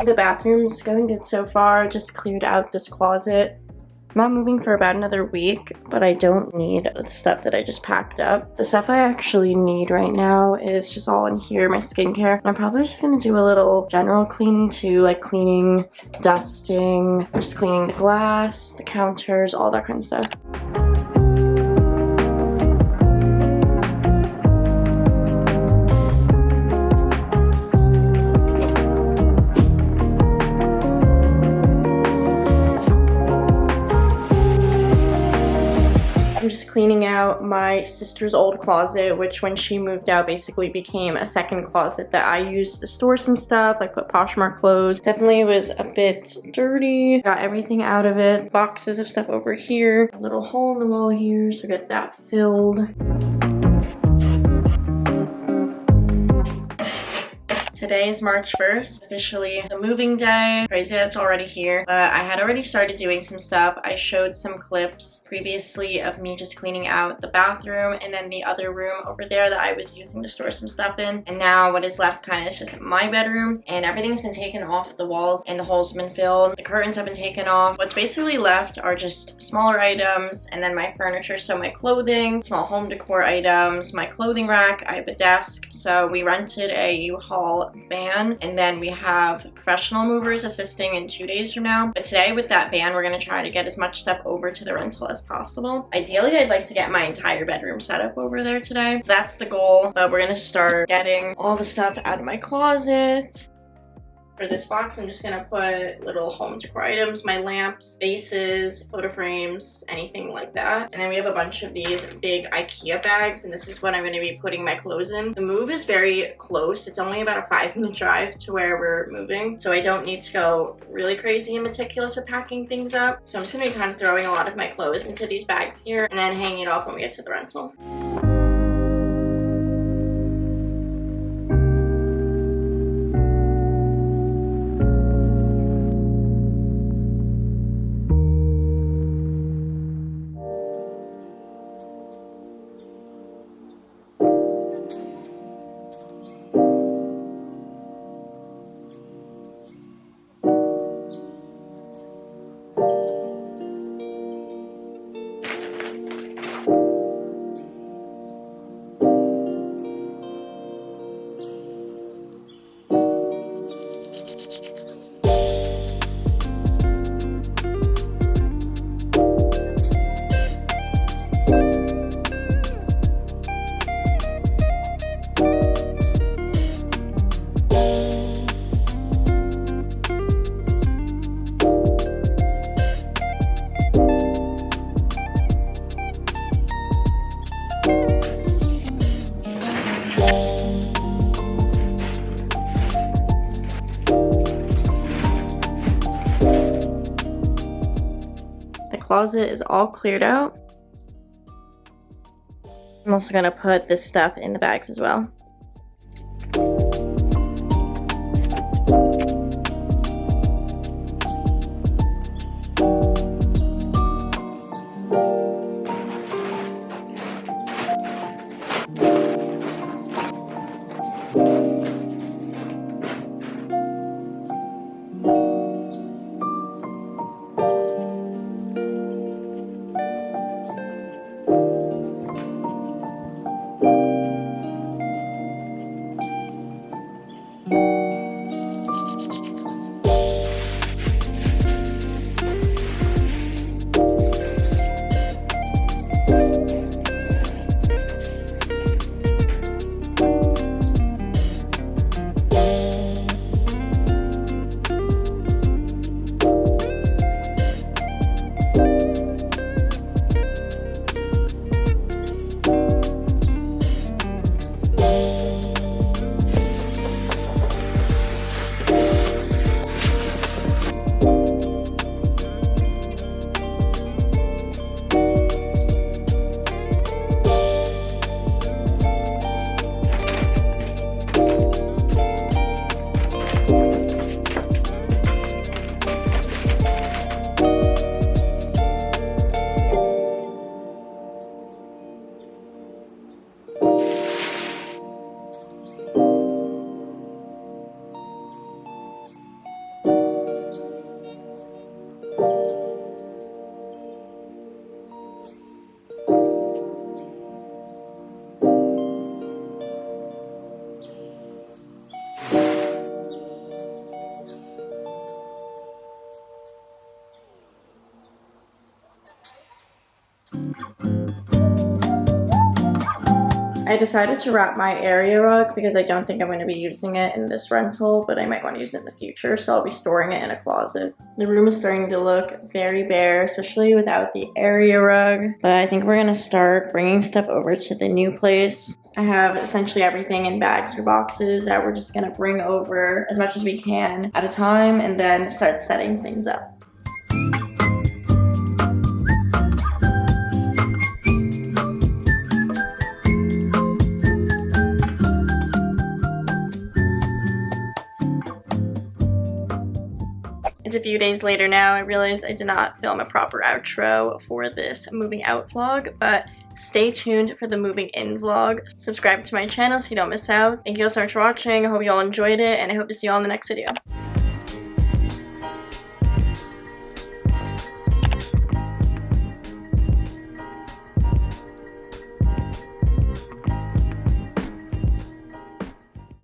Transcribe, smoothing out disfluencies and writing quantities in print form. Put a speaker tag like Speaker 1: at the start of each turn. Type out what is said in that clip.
Speaker 1: The bathroom's going good so far. Just cleared out this closet. I'm not moving for about another week, but I don't need the stuff that I just packed up. The stuff I actually need right now is just all in here, my skincare. I'm probably just gonna do a little general cleaning too, like cleaning, dusting, just cleaning the glass, the counters, all that kind of stuff. I'm just cleaning out my sister's old closet, which when she moved out basically became a second closet that I used to store some stuff. I put Poshmark clothes. Definitely was a bit dirty. Got everything out of it. Boxes of stuff over here. A little hole in the wall here, so get that filled. Today is March 1st, officially the moving day. Crazy that it's already here, but I had already started doing some stuff. I showed some clips previously of me just cleaning out the bathroom and then the other room over there that I was using to store some stuff in. And now what is left kind of is just my bedroom, and everything's been taken off the walls and the holes have been filled. The curtains have been taken off. What's basically left are just smaller items and then my furniture, so my clothing, small home decor items, my clothing rack. I have a desk, so we rented a U-Haul van, and then we have professional movers assisting in 2 days from now. But today with that van, we're going to try to get as much stuff over to the rental as possible. Ideally, I'd like to get my entire bedroom set up over there today. So that's the goal, but we're going to start getting all the stuff out of my closet. For this box, I'm just gonna put little home decor items, my lamps, vases, photo frames, anything like that. And then we have a bunch of these big IKEA bags, and this is what I'm gonna be putting my clothes in. The move is very close. It's only about a 5-minute drive to where we're moving, so I don't need to go really crazy and meticulous with packing things up. So I'm just gonna be kind of throwing a lot of my clothes into these bags here and then hanging it off when we get to the rental. Closet is all cleared out. I'm also gonna put this stuff in the bags as well. I decided to wrap my area rug because I don't think I'm going to be using it in this rental, but I might want to use it in the future, so I'll be storing it in a closet. The room is starting to look very bare, especially without the area rug, but I think we're going to start bringing stuff over to the new place. I have essentially everything in bags or boxes that we're just going to bring over as much as we can at a time and then start setting things up. It's a few days later now. I realized I did not film a proper outro for this moving out vlog, but stay tuned for the moving in vlog. Subscribe to my channel so you don't miss out. Thank you all so much for watching. I hope you all enjoyed it, and I hope to see you all in the next video.